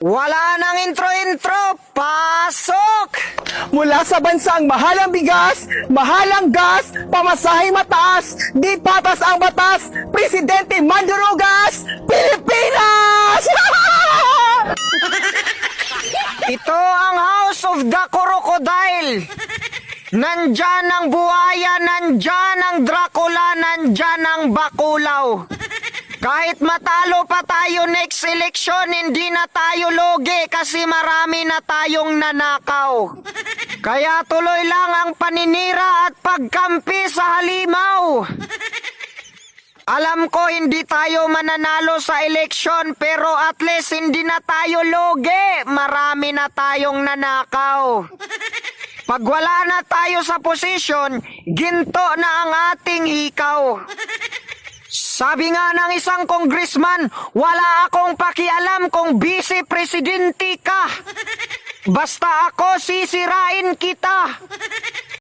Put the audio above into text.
Wala nang intro-intro, pasok! Mula sa bansang mahalang bigas, mahalang gas, pamasahe mataas, di patas ang batas, Presidente Mandurugas, Pilipinas! Ito ang House of the Crocodile. Nandyan ang buhaya, nandyan ang Dracula, nandyan ang Bakulaw. Kahit matalo pa tayo next election, hindi na tayo loge kasi marami na tayong nanakaw. Kaya tuloy lang ang paninira at pagkampi sa halimaw. Alam ko hindi tayo mananalo sa eleksyon pero at least hindi na tayo loge. Marami na tayong nanakaw. Pag wala na tayo sa posisyon, ginto na ang ating hikaw. Sabi nga ng isang congressman, wala akong pakialam kung vice-presidente ka. Basta ako sisirain kita.